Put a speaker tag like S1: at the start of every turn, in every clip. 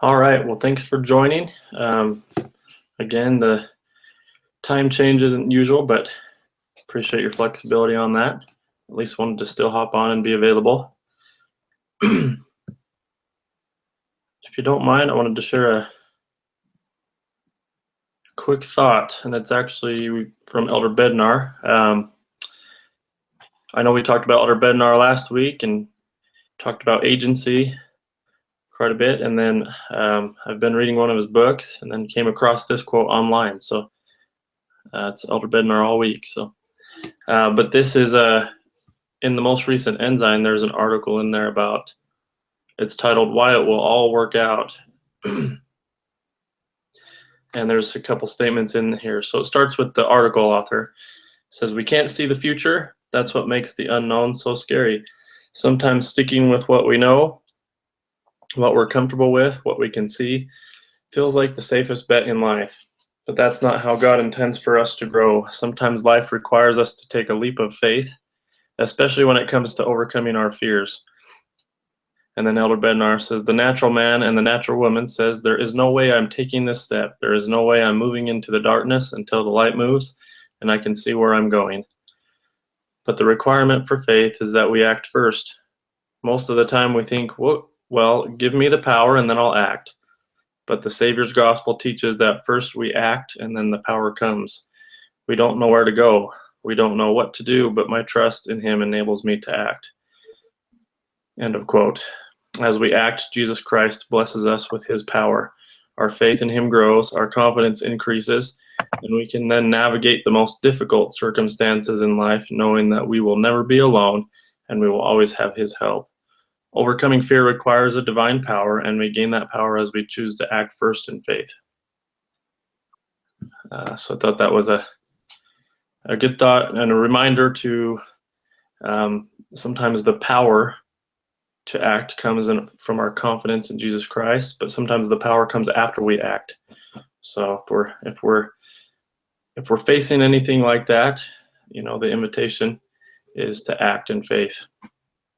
S1: All right, well, thanks for joining. Again, the time change isn't usual, but appreciate your flexibility on that. At least wanted to still hop on and be available. If you don't mind, I wanted to share a quick thought, and it's actually from Elder Bednar. I know we talked about Elder Bednar last week and talked about agency quite a bit, and then I've been reading one of his books and then came across this quote online. So it's Elder Bednar all week. So, but this is in the most recent Ensign. There's an article in there about. It's titled "Why It Will All Work Out," and there's a couple statements in here. So it starts with the article author. It says, "We can't see the future. That's what makes the unknown so scary. Sometimes sticking with what we know, what we're comfortable with, what we can see, feels like the safest bet in life. But that's not how God intends for us to grow. Sometimes life requires us to take a leap of faith, especially when it comes to overcoming our fears." And then Elder Bednar says, "The natural man and the natural woman says, there is no way I'm taking this step. There is no way I'm moving into the darkness until the light moves and I can see where I'm going. But the requirement for faith is that we act first. Most of the time we think, well, give me the power and then I'll act. But the Savior's gospel teaches that first we act and then the power comes. We don't know where to go. We don't know what to do, but my trust in Him enables me to act." End of quote. As we act, Jesus Christ blesses us with His power. Our faith in Him grows, our confidence increases, and we can then navigate the most difficult circumstances in life, knowing that we will never be alone and we will always have His help. Overcoming fear requires a divine power, and we gain that power as we choose to act first in faith. So I thought that was a good thought and a reminder to sometimes the power to act comes from our confidence in Jesus Christ, but sometimes the power comes after we act. So if we're facing anything like that, the invitation is to act in faith.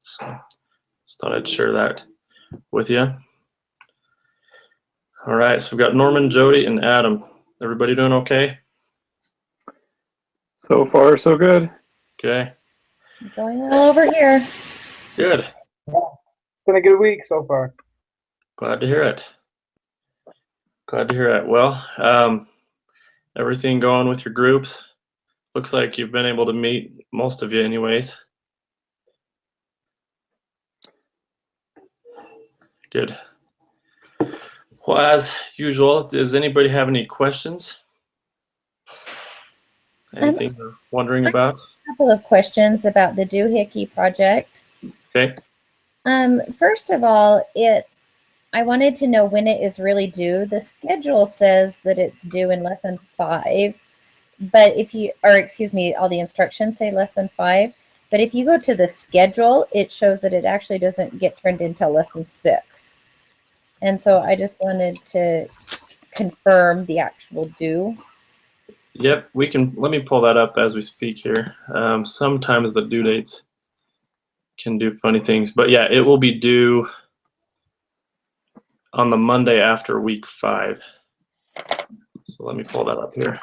S1: So just thought I'd share that with you. All right, so we've got Norman, Jody, and Adam. Everybody doing okay?
S2: So far, so good.
S1: Okay.
S3: Going well over here.
S1: Good.
S4: It's been a good week so far.
S1: Glad to hear it. Well, everything going with your groups? Looks like you've been able to meet most of you anyways. Good. Well, as usual, does anybody have any questions? Anything you're wondering about?
S3: A couple of questions about the Doohickey project.
S1: Okay.
S3: First of all, I wanted to know when it is really due. The schedule says that it's due in lesson 5, but all the instructions say lesson 5. But if you go to the schedule, it shows that it actually doesn't get turned until lesson 6. And so I just wanted to confirm the actual due.
S1: Yep, let me pull that up as we speak here. Sometimes the due dates can do funny things, but yeah, it will be due on the Monday after week 5. So let me pull that up here.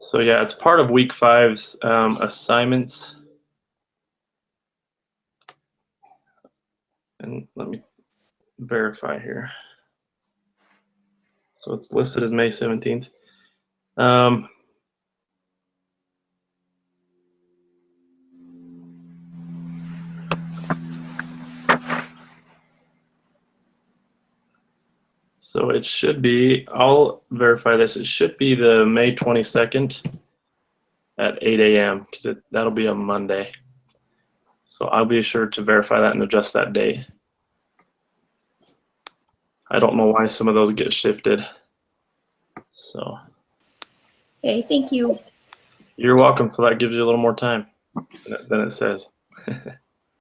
S1: So yeah, it's part of week 5's assignments. And let me verify here. So it's listed as May 17th. So it should be, I'll verify this, it should be the May 22nd at 8 a.m. because that'll be a Monday. So I'll be sure to verify that and adjust that date. I don't know why some of those get shifted. So.
S3: Okay, thank you.
S1: You're welcome. So that gives you a little more time than it says.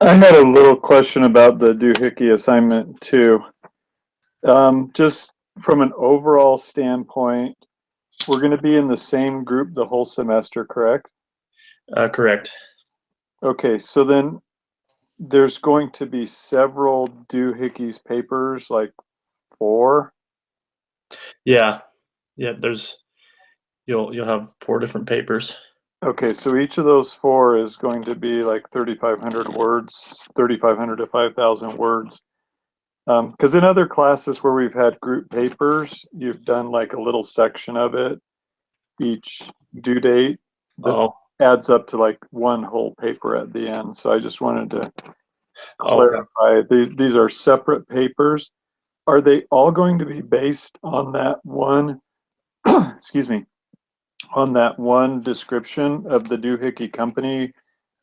S2: I had a little question about the Doohickey assignment too. Just from an overall standpoint, we're going to be in the same group the whole semester, correct?
S1: Correct.
S2: Okay, so then there's going to be several doohickeys papers, like 4.
S1: Yeah. Yeah. You'll have 4 different papers.
S2: Okay, so each of those 4 is going to be like 3,500 words, 3,500 to 5,000 words. Because in other classes where we've had group papers, you've done like a little section of it, each due date, that
S1: Oh.
S2: adds up to like one whole paper at the end. So I just wanted to
S1: Okay.
S2: clarify, these are separate papers. Are they all going to be based on that one, excuse me, on that one description of the doohickey company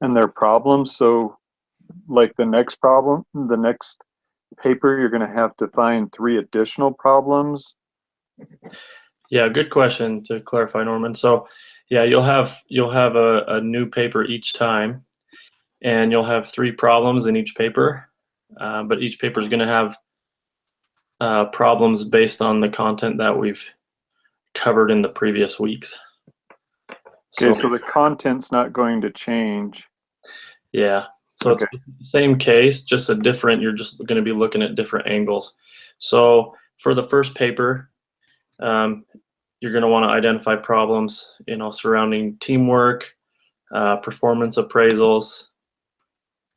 S2: and their problems? So like the next paper, you're going to have to find 3 additional problems.
S1: Yeah, good question to clarify, Norman. So, yeah, you'll have a new paper each time, and you'll have 3 problems in each paper. But each paper is going to have problems based on the content that we've covered in the previous weeks.
S2: Okay, so the content's not going to change.
S1: Yeah, so
S2: Okay.
S1: it's the same case, just a different. You're just going to be looking at different angles. So for the first paper, you're going to want to identify problems, surrounding teamwork, performance appraisals,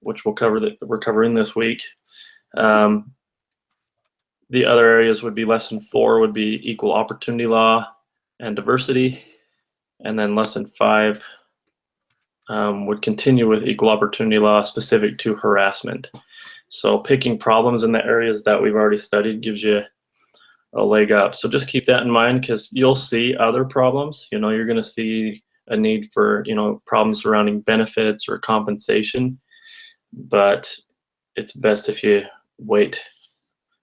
S1: which we're covering this week. The other areas would be lesson 4 would be equal opportunity law and diversity, and then lesson 5 would continue with equal opportunity law specific to harassment. So picking problems in the areas that we've already studied gives you a leg up. So just keep that in mind, because you'll see other problems. You're going to see a need for, problems surrounding benefits or compensation, but it's best if you wait,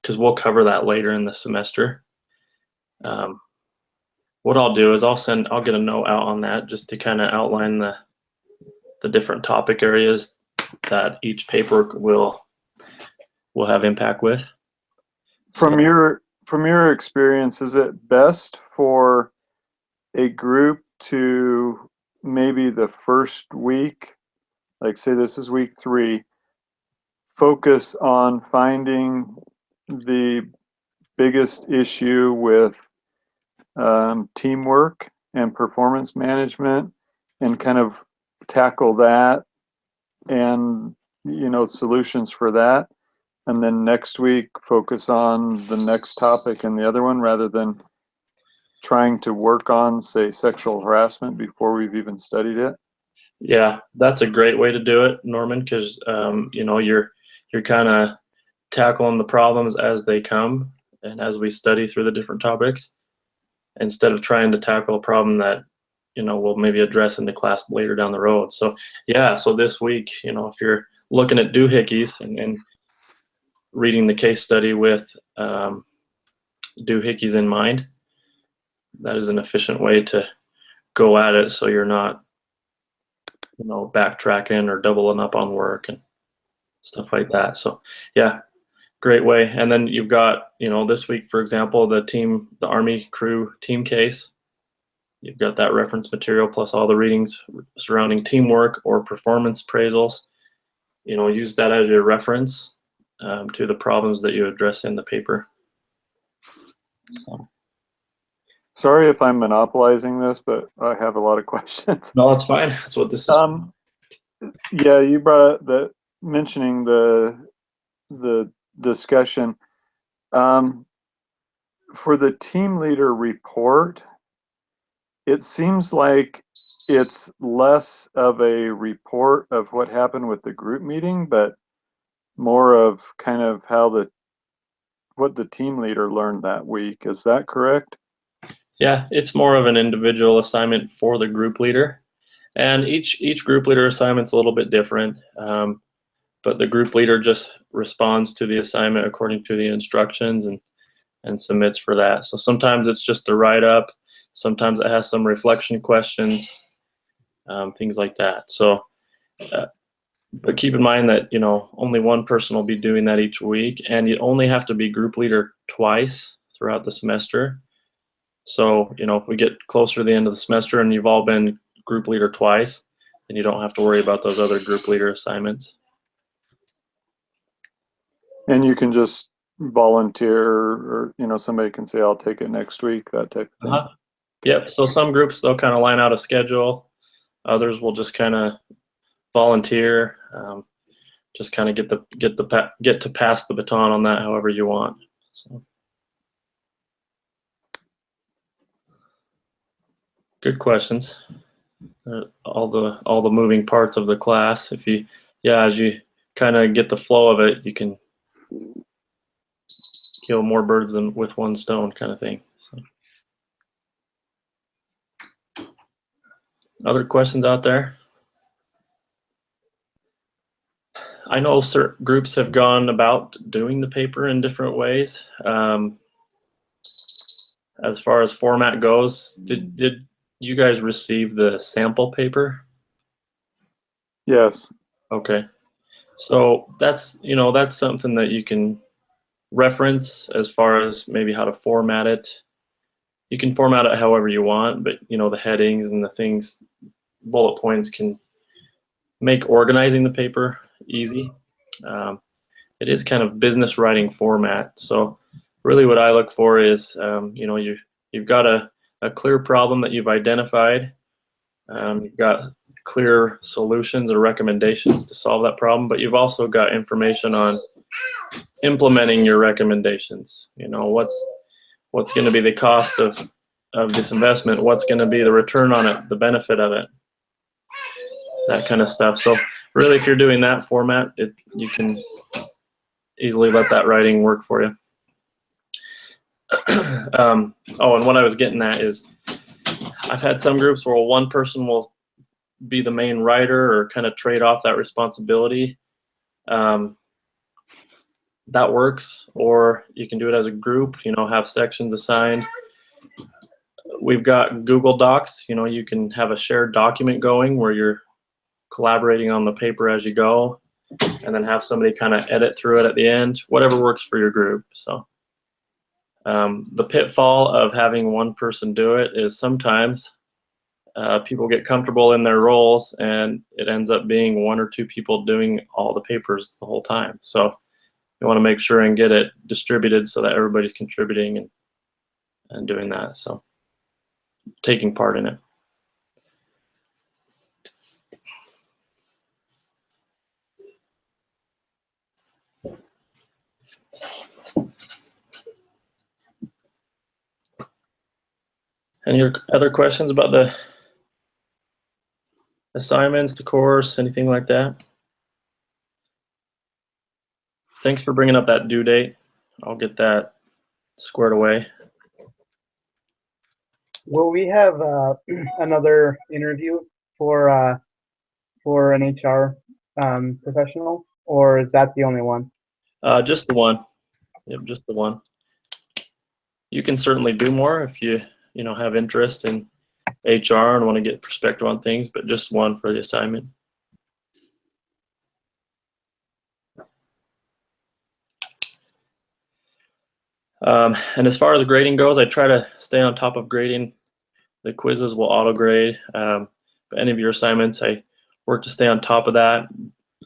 S1: because we'll cover that later in the semester. What I'll do is I'll get a note out on that just to kind of outline the different topic areas that each paper will have impact with.
S2: From your experience, is it best for a group to maybe the first week, like say this is week 3, focus on finding the biggest issue with teamwork and performance management and kind of tackle that and solutions for that, and then next week focus on the next topic and the other one, rather than trying to work on, say, sexual harassment before we've even studied it?
S1: Yeah, that's a great way to do it, Norman, because you're kind of tackling the problems as they come and as we study through the different topics, instead of trying to tackle a problem that we'll maybe address in the class later down the road. So yeah, so this week, if you're looking at doohickeys and reading the case study with doohickeys in mind, that is an efficient way to go at it, so you're not backtracking or doubling up on work and stuff like that. So yeah, great way. And then you've got, this week, for example, the Army crew team case. You've got that reference material plus all the readings surrounding teamwork or performance appraisals. Use that as your reference to the problems that you address in the paper. So.
S2: Sorry if I'm monopolizing this, but I have a lot of questions.
S1: No, that's fine. That's what this is.
S2: Yeah, you brought up mentioning the discussion. For the team leader report, it seems like it's less of a report of what happened with the group meeting, but more of kind of what the team leader learned that week. Is that correct?
S1: Yeah, it's more of an individual assignment for the group leader, and each group leader assignment's a little bit different. But the group leader just responds to the assignment according to the instructions and submits for that. So sometimes it's just a write-up. Sometimes it has some reflection questions, things like that. So, but keep in mind that only one person will be doing that each week, and you only have to be group leader twice throughout the semester. So, you know, if we get closer to the end of the semester and you've all been group leader twice, then you don't have to worry about those other group leader assignments.
S2: And you can just volunteer, or you know, somebody can say, "I'll take it next week," that type of thing.
S1: Yep. So some groups, they'll kind of line out a schedule. Others will just kind of volunteer. Just kind of get to pass the baton on that however you want. So. Good questions. All the moving parts of the class. If you, as you kind of get the flow of it, you can kill more birds than with one stone, kind of thing. So. Other questions out there? I know certain groups have gone about doing the paper in different ways. As far as format goes, did you guys receive the sample paper?
S2: Yes.
S1: Okay. So that's something that you can reference as far as maybe how to format it. You can format it however you want, but the headings and the things, bullet points can make organizing the paper easy. It is kind of business writing format. So really what I look for is, you've got a clear problem that you've identified. You've got clear solutions or recommendations to solve that problem, but you've also got information on implementing your recommendations. What's going to be the cost of this investment? What's going to be the return on it, the benefit of it, that kind of stuff. So really, if you're doing that format, you can easily let that writing work for you. And what I was getting at is, I've had some groups where one person will be the main writer or kind of trade off that responsibility. That works, or you can do it as a group, have sections assigned. We've got Google Docs, you can have a shared document going where you're collaborating on the paper as you go, and then have somebody kind of edit through it at the end, whatever works for your group. So the pitfall of having one person do it is sometimes people get comfortable in their roles and it ends up being one or two people doing all the papers the whole time. So you want to make sure and get it distributed so that everybody's contributing and doing that. So taking part in it. Any other questions about the assignments, the course, anything like that? Thanks for bringing up that due date. I'll get that squared away.
S4: Will we have another interview for an HR professional, or is that the only one?
S1: Just the one. Yep, just the one. You can certainly do more if you have interest in HR and want to get perspective on things, but just one for the assignment. And as far as grading goes, I try to stay on top of grading. The quizzes will auto grade. But any of your assignments, I work to stay on top of that.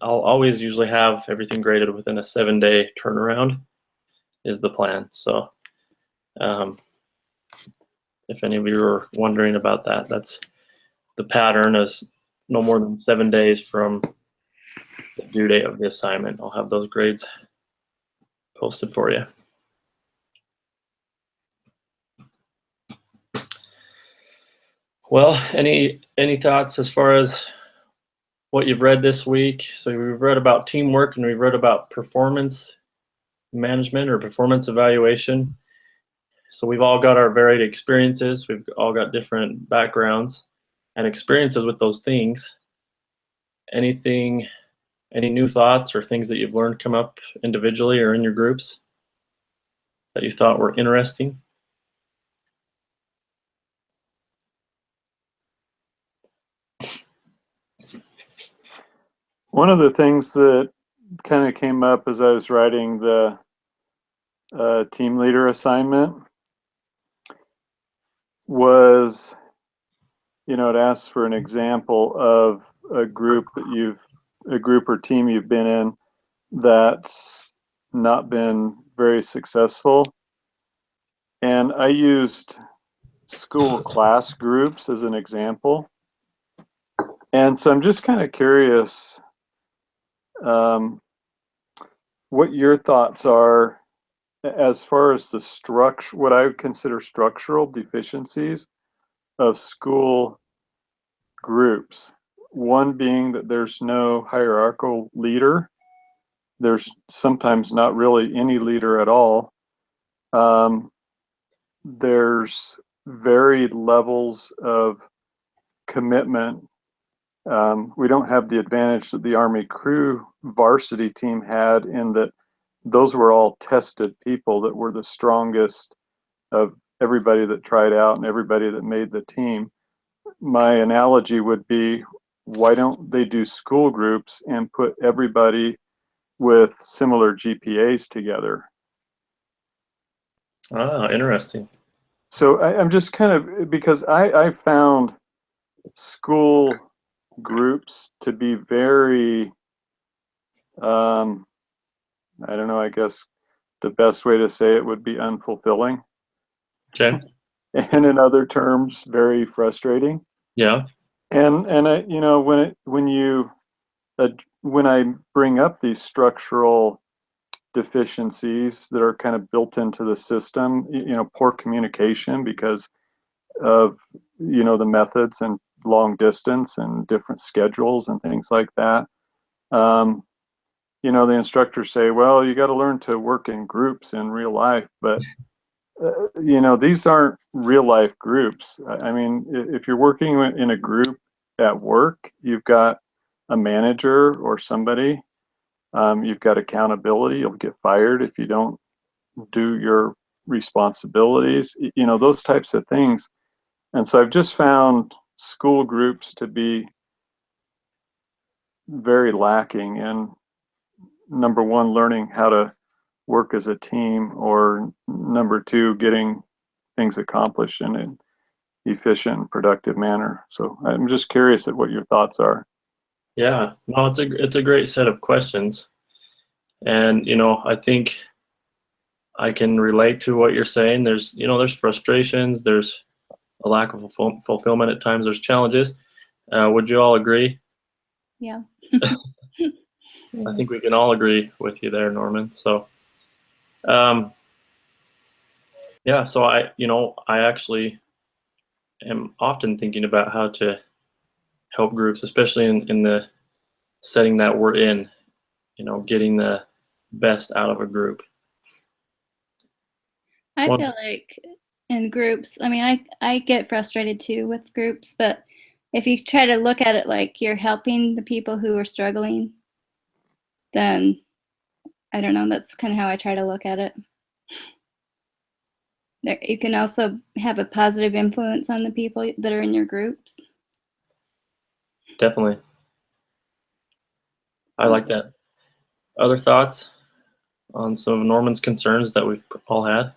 S1: I'll always usually have everything graded within a 7-day turnaround is the plan. So if any of you are wondering about that, that's the pattern, is no more than 7 days from the due date of the assignment. I'll have those grades posted for you. Well, any thoughts as far as what you've read this week? So we've read about teamwork and we've read about performance management or performance evaluation. So we've all got our varied experiences. We've all got different backgrounds and experiences with those things. Any new thoughts or things that you've learned come up individually or in your groups that you thought were interesting?
S2: One of the things that kind of came up as I was writing the team leader assignment was, you know, it asks for an example of a group or team you've been in that's not been very successful. And I used school class groups as an example. And so I'm just kind of curious what your thoughts are as far as the structure, what I would consider structural deficiencies of school groups. One being that there's no hierarchical leader. There's sometimes not really any leader at all. There's varied levels of commitment. We don't have the advantage that the Army crew varsity team had in that those were all tested people that were the strongest of everybody that tried out and everybody that made the team. My analogy would be, why don't they do school groups and put everybody with similar GPAs together?
S1: Ah, interesting.
S2: So I'm just kind of, because I found school groups to be very, I don't know, I guess the best way to say it would be unfulfilling.
S1: Okay.
S2: And in other terms, very frustrating.
S1: Yeah.
S2: And I, you know, when I bring up these structural deficiencies that are kind of built into the system, you know, poor communication because of, you know, the methods and long distance and different schedules and things like that. You know, the instructors say, well, you got to learn to work in groups in real life, but you know, these aren't real life groups. I mean, if you're working in a group at work, you've got a manager or somebody. You've got accountability. You'll get fired if you don't do your responsibilities, you know, those types of things. And so I've just found school groups to be very lacking in, number one, learning how to work as a team, or number two, getting things accomplished in an efficient and productive manner. So I'm just curious at what your thoughts are.
S1: Yeah. No, it's a great set of questions. And, you know, I think I can relate to what you're saying. There's, you know, there's frustrations, there's a lack of fulfillment at times, there's challenges. Would you all agree?
S5: Yeah.
S1: I think we can all agree with you there, Norman. So, yeah, so I actually am often thinking about how to help groups, especially in the setting that we're in, you know, getting the best out of a group.
S5: I feel like in groups, I mean, I get frustrated too with groups, but if you try to look at it like you're helping the people who are struggling, then I don't know, that's kind of how I try to look at it. You can also have a positive influence on the people that are in your groups.
S1: Definitely. I like that. Other thoughts on some of Norman's concerns that we've all had?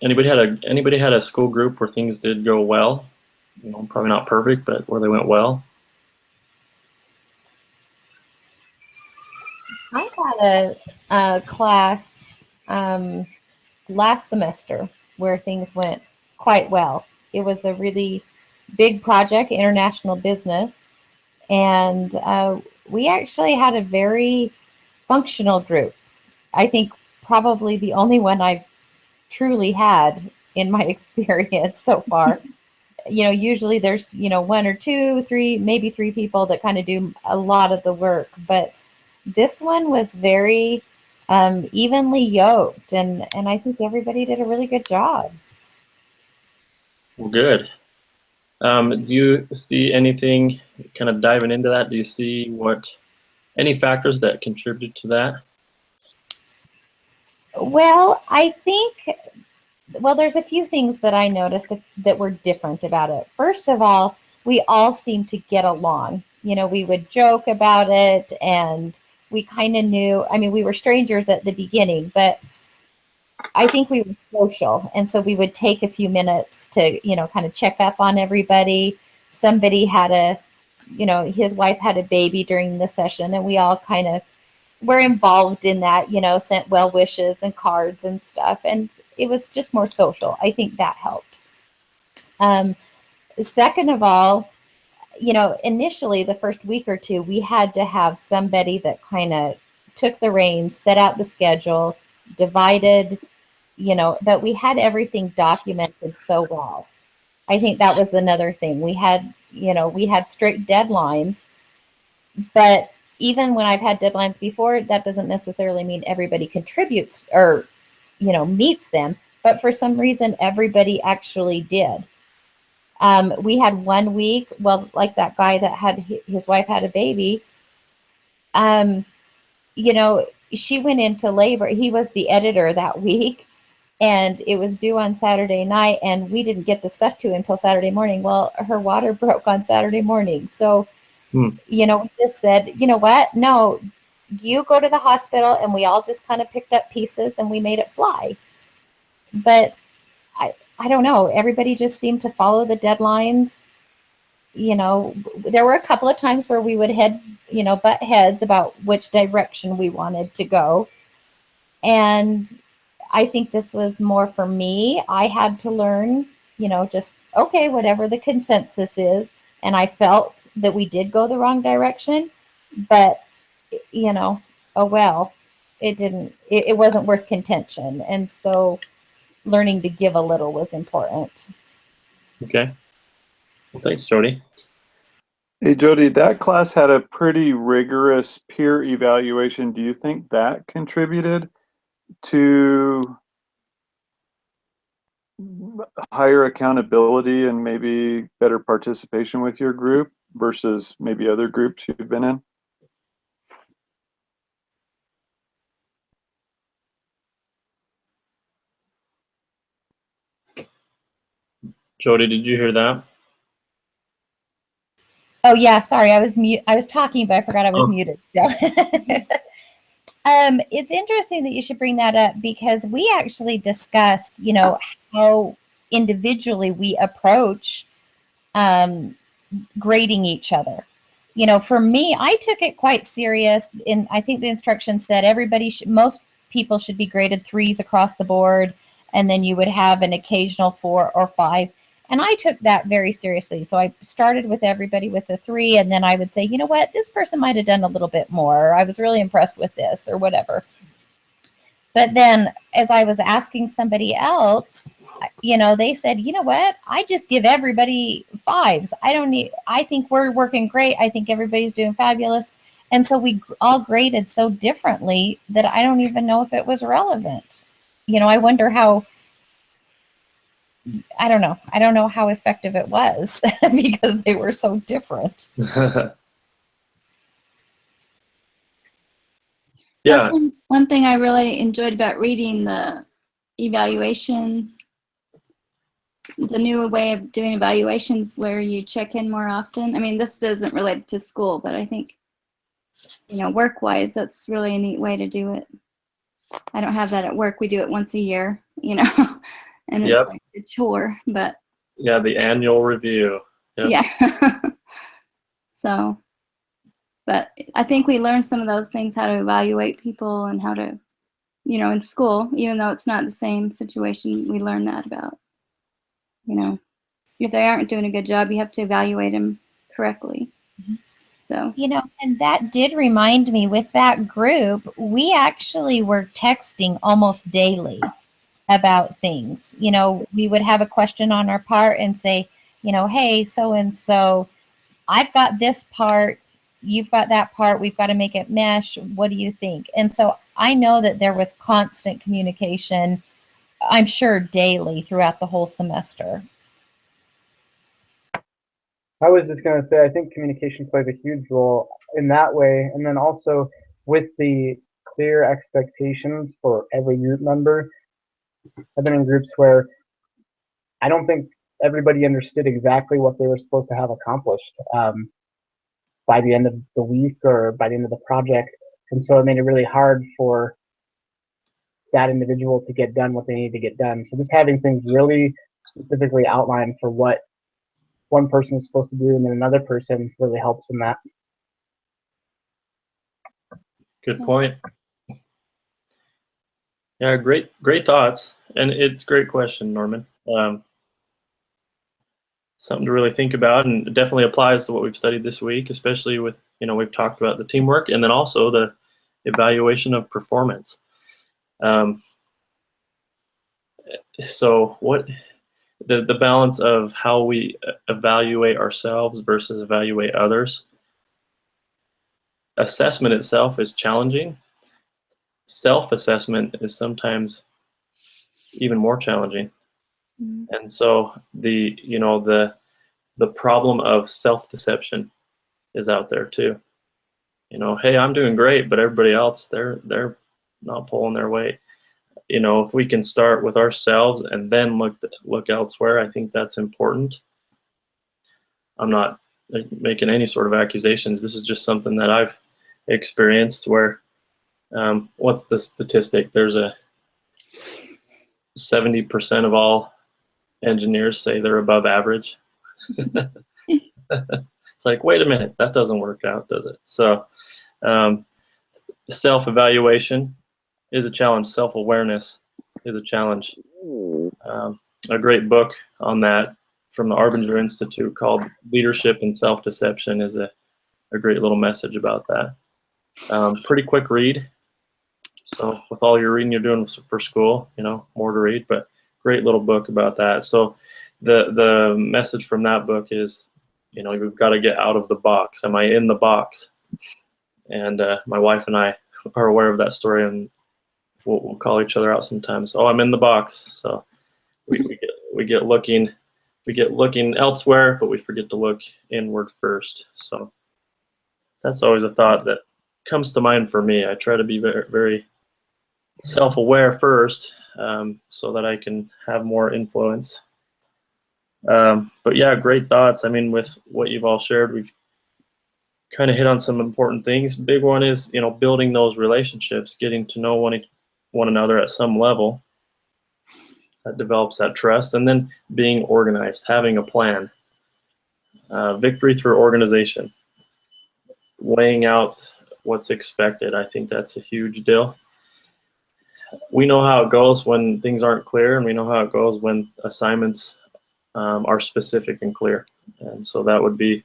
S1: Anybody had a school group where things did go well? You know, probably not perfect, but where they went well?
S3: I had a class last semester where things went quite well. It was a really big project, international business, and we actually had a very functional group. I think probably the only one I've truly had in my experience so far. You know, usually there's, you know, one or two, three, maybe three people that kind of do a lot of the work, but this one was very evenly yoked, and I think everybody did a really good job.
S1: Well, good. Do you see anything, kind of diving into that, do you see any factors that contribute to that?
S3: Well, I think, there's a few things that I noticed that were different about it. First of all, we all seemed to get along. You know, we would joke about it, and we kind of knew. I mean, we were strangers at the beginning, but I think we were social. And so we would take a few minutes to, kind of check up on everybody. Somebody had his wife had a baby during the session, and we all kind of were involved in that, sent well wishes and cards and stuff. And it was just more social. I think that helped. Second of all, initially the first week or two, we had to have somebody that kind of took the reins, set out the schedule, divided, but we had everything documented so well. I think that was another thing. We had strict deadlines, but even when I've had deadlines before, that doesn't necessarily mean everybody contributes or, meets them. But for some reason, everybody actually did. We had 1 week, well, like that guy that had his wife had a baby. She went into labor. He was the editor that week, and it was due on Saturday night, and we didn't get the stuff to him until Saturday morning. Well, her water broke on Saturday morning. So, we just said, you know what? No, you go to the hospital, and we all just kind of picked up pieces and we made it fly. But I don't know. Everybody just seemed to follow the deadlines. There were a couple of times where we would butt heads about which direction we wanted to go. And I think this was more for me. I had to learn, just, okay, whatever the consensus is. And I felt that we did go the wrong direction, but, oh, well, it wasn't worth contention. And so learning to give a little was important.
S1: Okay. Well, thanks, Jody.
S2: Hey, Jody, that class had a pretty rigorous peer evaluation. Do you think that contributed to higher accountability and maybe better participation with your group versus maybe other groups you've been in?
S1: Jody, did you hear that?
S3: Oh yeah, sorry, I was talking, but I forgot I was muted. It's interesting that you should bring that up, because we actually discussed, how individually we approach grading each other. For me, I took it quite serious, and I think the instructions said most people should be graded 3s across the board, and then you would have an occasional 4 or 5. And I took that very seriously. So I started with everybody with a 3, and then I would say, you know what, this person might have done a little bit more. I was really impressed with this, or whatever. But then as I was asking somebody else, they said, you know what, I just give everybody 5s. I think we're working great. I think everybody's doing fabulous. And so we all graded so differently that I don't even know if it was relevant. I wonder how, I don't know. I don't know how effective it was because they were so different.
S1: Yeah.
S5: That's one thing I really enjoyed about reading the evaluation, the new way of doing evaluations where you check in more often. I mean, this isn't related to school, but I think, work-wise, that's really a neat way to do it. I don't have that at work. We do it once a year, and it's like a chore, but.
S1: Yeah, the annual review. Yep.
S5: Yeah. So, but I think we learned some of those things, how to evaluate people and how to, in school, even though it's not the same situation, we learn that about, if they aren't doing a good job, you have to evaluate them correctly.
S3: Mm-hmm.
S5: So,
S3: and that did remind me, with that group, we actually were texting almost daily about things. We would have a question on our part and say, hey, so-and-so, I've got this part, you've got that part, we've got to make it mesh. What do you think? And so I know that there was constant communication, I'm sure daily throughout the whole semester.
S4: I was just going to say, I think communication plays a huge role in that way. And then also with the clear expectations for every group member. I've been in groups where I don't think everybody understood exactly what they were supposed to have accomplished by the end of the week or by the end of the project. And so it made it really hard for that individual to get done what they need to get done. So just having things really specifically outlined for what one person is supposed to do and then another person really helps in that.
S1: Good point. Yeah, great thoughts, and it's a great question, Norman. Something to really think about, and it definitely applies to what we've studied this week, especially with, we've talked about the teamwork and then also the evaluation of performance. So what the balance of how we evaluate ourselves versus evaluate others. Assessment itself is challenging. Self-assessment is sometimes even more challenging. And so the problem of self-deception is out there too. Hey, I'm doing great, but everybody else, they're not pulling their weight. If we can start with ourselves and then look elsewhere, I think that's important. I'm not making any sort of accusations. This is just something that I've experienced where, what's the statistic? There's a 70% of all engineers say they're above average. It's like, wait a minute, that doesn't work out, does it? So self-evaluation is a challenge. Self-awareness is a challenge. A great book on that from the Arbinger Institute called Leadership and Self-Deception is a great little message about that. Pretty quick read. So with all your reading you're doing for school, more to read, but great little book about that. So the message from that book is, we've got to get out of the box. Am I in the box? And my wife and I are aware of that story, and we'll call each other out sometimes. Oh, I'm in the box. So we get looking elsewhere, but we forget to look inward first. So that's always a thought that comes to mind for me. I try to be very, very self-aware first, so that I can have more influence. But yeah, great thoughts. I mean, with what you've all shared, we've kind of hit on some important things. Big one is, building those relationships, getting to know one another at some level. That develops that trust, and then being organized, having a plan. Victory through organization, laying out what's expected. I think that's a huge deal. We know how it goes when things aren't clear, and we know how it goes when assignments are specific and clear. And so that would be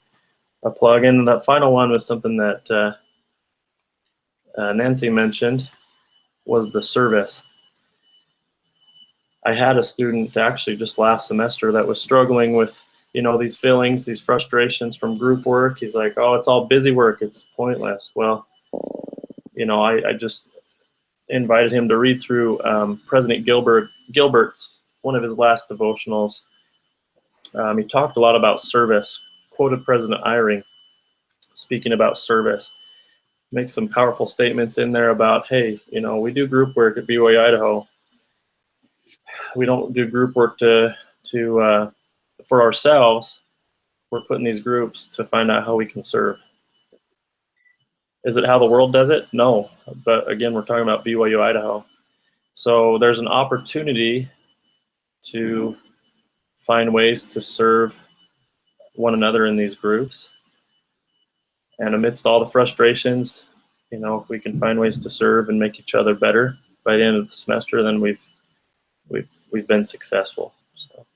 S1: a plug. And that final one was something that Nancy mentioned, was the service. I had a student actually just last semester that was struggling with, these feelings, these frustrations from group work. He's like, oh, it's all busy work, it's pointless. Well, I just invited him to read through President Gilbert's, one of his last devotionals. He talked a lot about service, quoted President Eyring speaking about service, make some powerful statements in there about, hey, we do group work at BYU Idaho. We don't do group work for ourselves. We're putting these groups to find out how we can serve. Is it how the world does it? No. But again, we're talking about BYU Idaho. So there's an opportunity to find ways to serve one another in these groups. And amidst all the frustrations, if we can find ways to serve and make each other better by the end of the semester, then we've been successful. So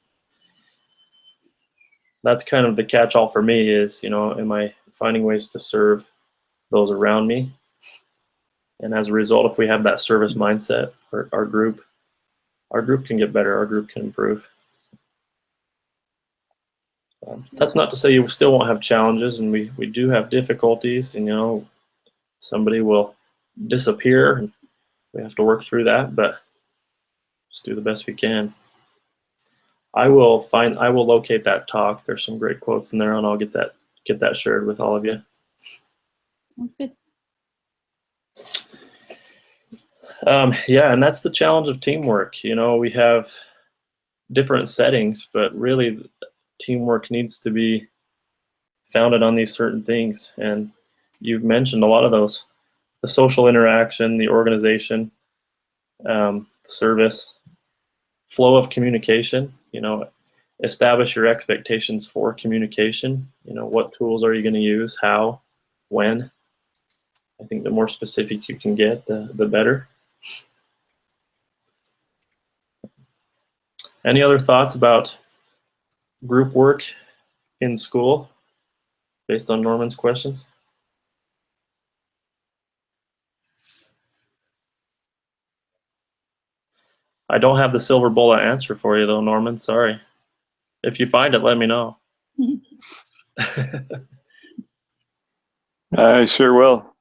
S1: that's kind of the catch-all for me is, am I finding ways to serve those around me? And as a result, if we have that service mindset, our group can get better, our group can improve. That's not to say you still won't have challenges, and we do have difficulties, and somebody will disappear, and we have to work through that, but just do the best we can. I will locate that talk. There's some great quotes in there, and I'll get that shared with all of you.
S5: That's good.
S1: Yeah, and that's the challenge of teamwork. We have different settings, but really teamwork needs to be founded on these certain things. And you've mentioned a lot of those the social interaction, the organization, service, flow of communication. Establish your expectations for communication. What tools are you going to use, how, when. I think the more specific you can get, the better. Any other thoughts about group work in school based on Norman's questions? I don't have the silver bullet answer for you though, Norman, sorry. If you find it, let me know.
S2: I sure will.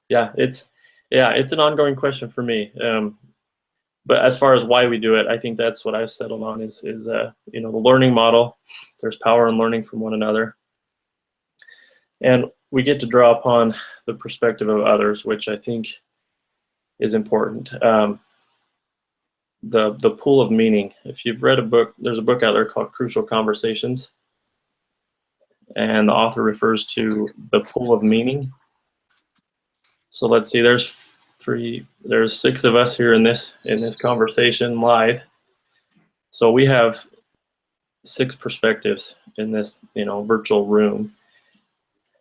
S1: Yeah, it's an ongoing question for me. But as far as why we do it, I think that's what I've settled on is the learning model. There's power in learning from one another. And we get to draw upon the perspective of others, which I think is important. The pool of meaning. If you've read a book, there's a book out there called Crucial Conversations. And the author refers to the pool of meaning. So let's see, there's 6 of us here in this conversation live. So we have 6 perspectives in this virtual room.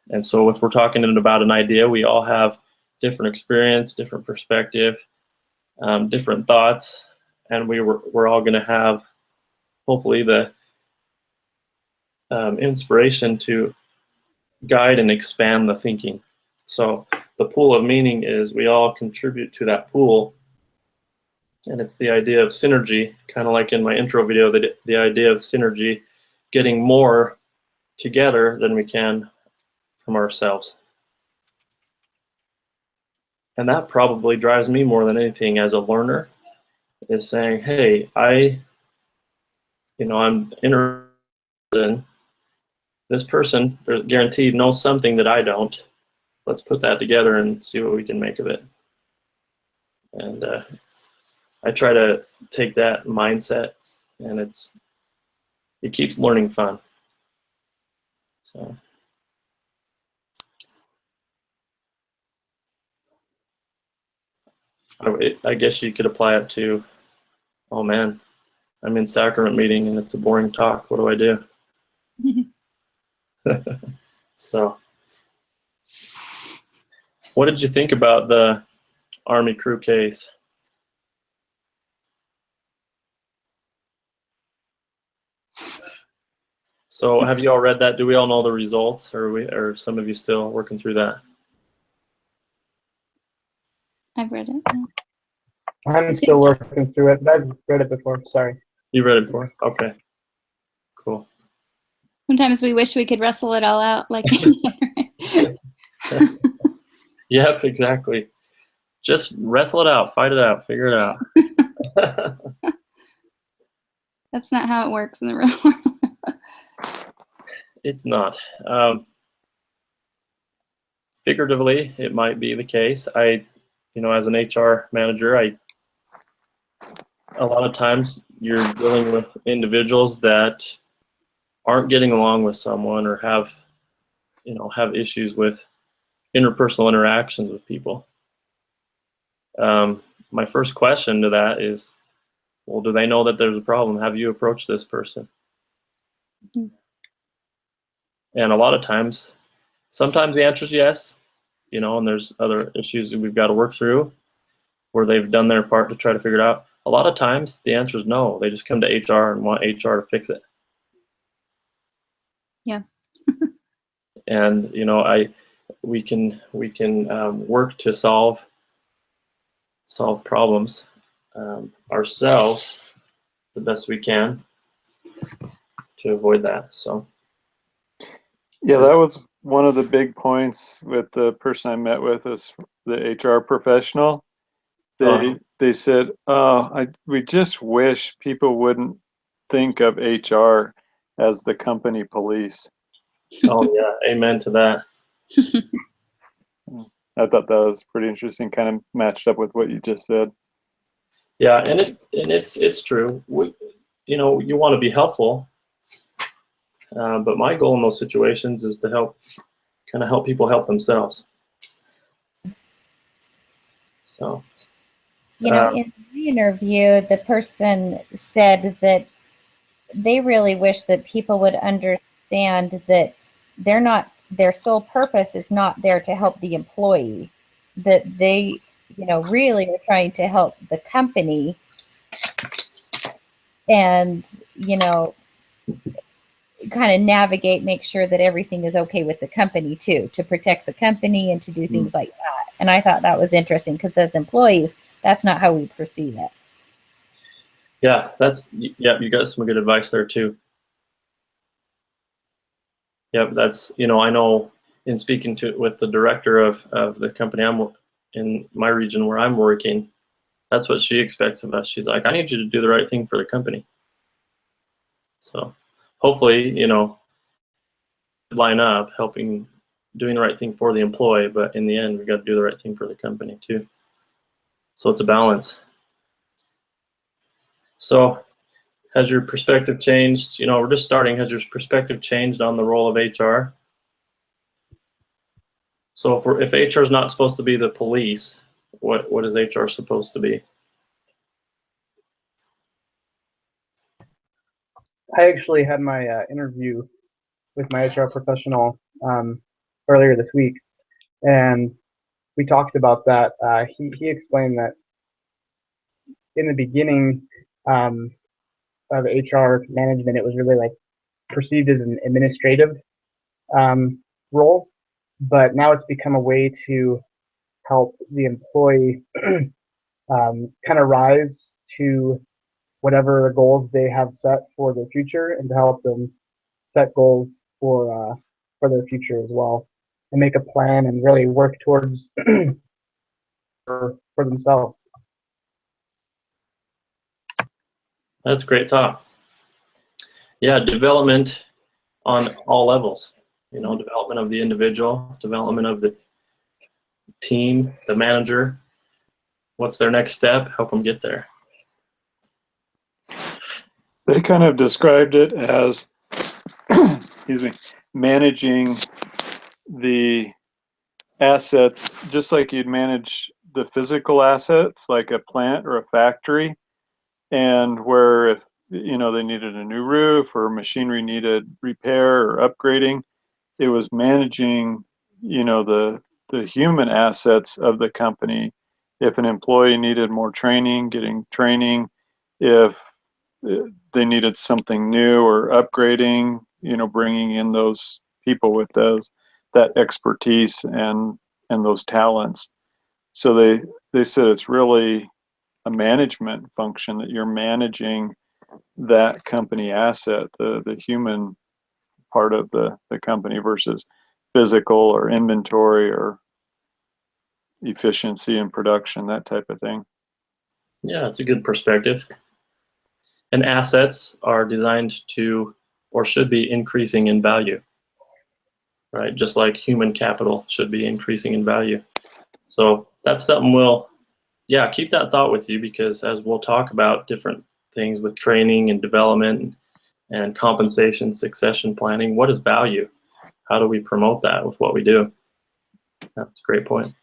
S1: And so if we're talking about an idea, we all have different experience, different perspective, different thoughts, and we're all going to have hopefully the inspiration to guide and expand the thinking. So the pool of meaning is we all contribute to that pool, and it's the idea of synergy, kind of like in my intro video, the idea of synergy, getting more together than we can from ourselves. And that probably drives me more than anything as a learner, is saying, hey, I'm interested in this person, they're guaranteed knows something that I don't. Let's put that together and see what we can make of it. And I try to take that mindset, and it keeps learning fun. So I guess you could apply it to, oh man, I'm in sacrament meeting and it's a boring talk. What do I do? So, what did you think about the Army crew case? So, have you all read that? Do we all know the results, or are some of you still working through that?
S5: I've read it.
S4: I'm still working through it, but I've read it before. Sorry.
S1: You read it before? Okay. Cool.
S5: Sometimes we wish we could wrestle it all out like
S1: Yep, exactly. Just wrestle it out, fight it out, figure it out.
S5: That's not how it works in the real world.
S1: It's not. Figuratively, it might be the case. As an HR manager, a lot of times you're dealing with individuals that aren't getting along with someone or have issues with interpersonal interactions with people. My first question to that is, well, do they know that there's a problem? Have you approached this person?
S5: Mm-hmm.
S1: And a lot of times, sometimes the answer is yes, and there's other issues that we've got to work through where they've done their part to try to figure it out. A lot of times the answer is no. They just come to HR and want HR to fix it.
S5: Yeah.
S1: And we can work to solve problems ourselves the best we can to avoid that. So
S2: yeah, that was one of the big points with the person I met with, is the HR professional. They said, we just wish people wouldn't think of HR as the company police.
S1: Oh yeah, amen to that.
S2: I thought that was pretty interesting, kind of matched up with what you just said.
S1: Yeah, and it's true. You want to be helpful, but my goal in those situations is to help kind of help people help themselves. So,
S3: You know, in the interview, the person said that they really wish that people would understand that their sole purpose is not there to help the employee, that they, you know, really are trying to help the company and, you know, kind of navigate, make sure that everything is okay with the company too, to protect the company and to do things like that. And I thought that was interesting because as employees, that's not how we perceive it.
S1: yeah, you got some good advice there too. Yep, that's, you know, I know in speaking with the director of the company I'm in my region where I'm working, that's what she expects of us. She's like, I need you to do the right thing for the company. So hopefully, you know, line up doing the right thing for the employee, but in the end, we got to do the right thing for the company too. So it's a balance. So has your perspective changed? You know, we're just starting. Has your perspective changed on the role of HR? So if HR is not supposed to be the police, what is HR supposed to be?
S4: I actually had my interview with my HR professional earlier this week, and we talked about that. He explained that in the beginning of HR management, it was really like perceived as an administrative role, but now it's become a way to help the employee kind of rise to whatever goals they have set for their future, and to help them set goals for their future as well, and make a plan and really work towards for themselves.
S1: That's a great thought. Yeah, development on all levels. You know, development of the individual, development of the team, the manager. What's their next step? Help them get there.
S2: They kind of described it as, excuse me, managing the assets just like you'd manage the physical assets, like a plant or a factory, and where if you know they needed a new roof or machinery needed repair or upgrading, it was managing, you know, the human assets of the company. If an employee needed more training, getting training. If they needed something new or upgrading, you know, bringing in those people with that expertise and those talents. So they said it's really a management function, that you're managing that company asset, the human part of the company, versus physical or inventory or efficiency and production, that type of thing.
S1: Yeah, it's a good perspective. And assets are designed to, or should be, increasing in value, right? Just like human capital should be increasing in value. So that's something yeah, keep that thought with you, because as we'll talk about different things with training and development and compensation, succession planning, what is value? How do we promote that with what we do? That's a great point.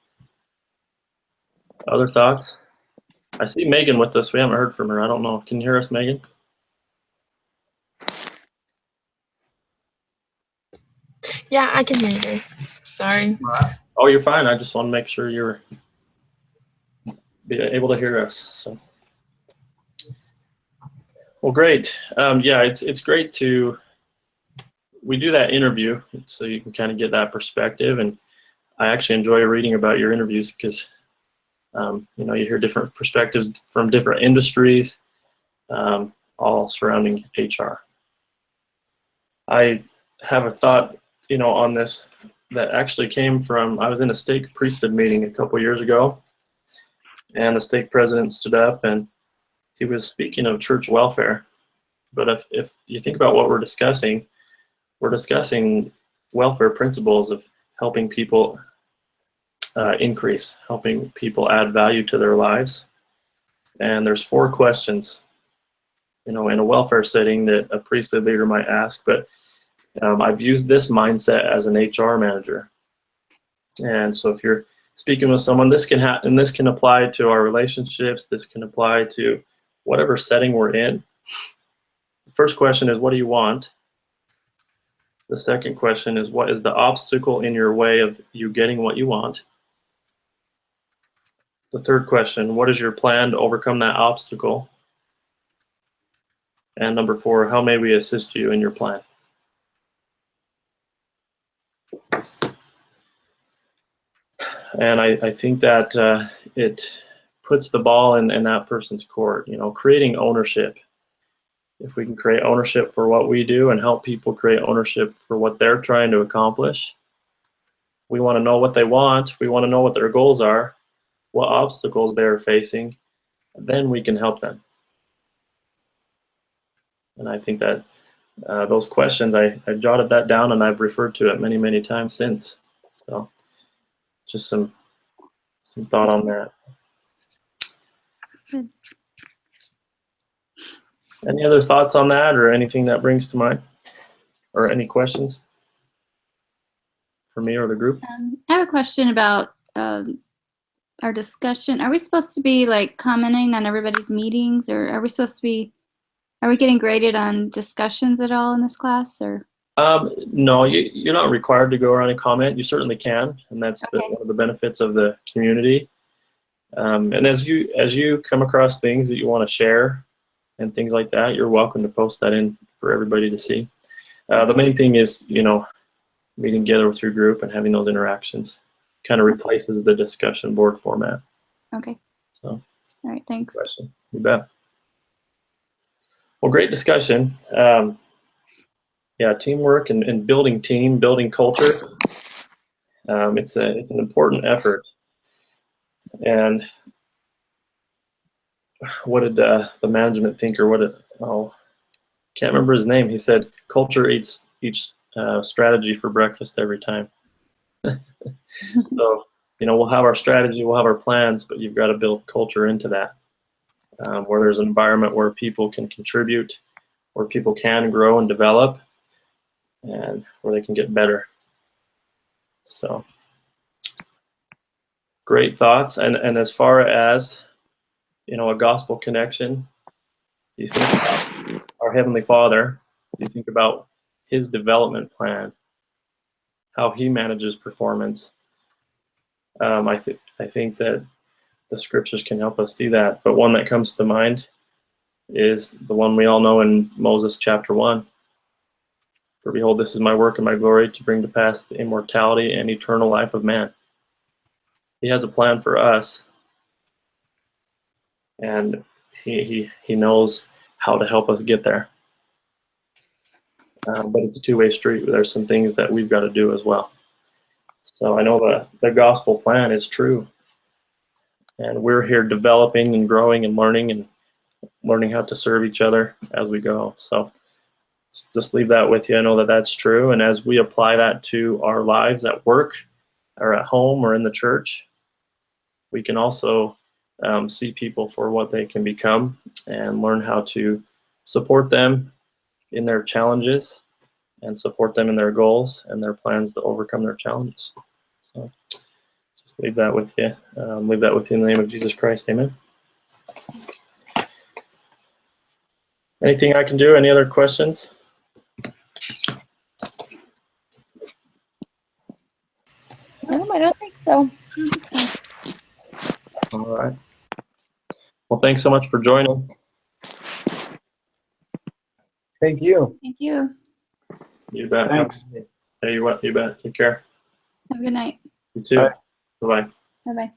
S1: Other thoughts? I see Megan with us. We haven't heard from her. I don't know. Can you hear us, Megan?
S6: Yeah, I can hear you guys. Sorry.
S1: Oh, you're fine. I just want to make sure you're able to hear us. So, well, great. Yeah, it's great we do that interview so you can kind of get that perspective. And I actually enjoy reading about your interviews because you know, you hear different perspectives from different industries, all surrounding HR. I have a thought, you know, on this that actually came from, I was in a stake priesthood meeting a couple years ago, and the stake president stood up and he was speaking of church welfare. But if you think about what we're discussing welfare principles of helping people increase, helping people add value to their lives. And there's 4 questions, you know, in a welfare setting that a priesthood leader might ask. But I've used this mindset as an HR manager. And so if you're speaking with someone, this can happen. This can apply to our relationships. This can apply to whatever setting we're in. The first question is, what do you want? The second question is, what is the obstacle in your way of you getting what you want? The third question, what is your plan to overcome that obstacle? And number 4, how may we assist you in your plan? And I think that it puts the ball in that person's court, you know, creating ownership. If we can create ownership for what we do and help people create ownership for what they're trying to accomplish, we want to know what they want, we want to know what their goals are, what obstacles they're facing, then we can help them. And I think that those questions, I jotted that down and I've referred to it many, many times since. So just some thought on that.
S5: Good.
S1: Any other thoughts on that or anything that brings to mind? Or any questions for me or the group?
S5: I have a question about our discussion. Are we supposed to be like commenting on everybody's meetings, or are we supposed to be, are we getting graded on discussions at all in this class, or?
S1: No, you're not required to go around and comment. You certainly can, and that's
S5: Okay.
S1: one of the benefits of the community. And as you come across things that you want to share and things like that, you're welcome to post that in for everybody to see. The main thing is, you know, meeting together with your group and having those interactions kind of replaces the discussion board format.
S5: Okay.
S1: So,
S5: all right, thanks.
S1: question. You bet. Well, great discussion. Yeah, teamwork and building team, building culture. It's an important effort. And what did the management think, or what did, can't remember his name. He said, culture eats strategy for breakfast every time. So, you know, we'll have our strategy, we'll have our plans, but you've got to build culture into that, where there's an environment where people can contribute, where people can grow and develop, and where they can get better. So, great thoughts. And as far as, you know, a gospel connection, you think about our Heavenly Father, you think about his development plan, how he manages performance. I think that the scriptures can help us see that. But one that comes to mind is the one we all know in Moses chapter 1. For behold, this is my work and my glory, to bring to pass the immortality and eternal life of man. He has a plan for us, and he knows how to help us get there. But it's a two-way street. There's some things that we've got to do as well. So I know the gospel plan is true. And we're here developing and growing and learning how to serve each other as we go. So just leave that with you. I know that that's true. And as we apply that to our lives at work or at home or in the church, we can also see people for what they can become and learn how to support them in their challenges and support them in their goals and their plans to overcome their challenges. So just leave that with you. Leave that with you in the name of Jesus Christ. Amen. Anything I can do? Any other questions?
S3: No, I don't think so.
S1: All right. Well, thanks so much for joining.
S4: Thank you.
S5: Thank you.
S1: You bet.
S2: Thanks.
S1: Hey, you bet. Take care.
S5: Have a good night.
S1: You too.
S2: Bye.
S1: Bye-bye.
S5: Bye-bye.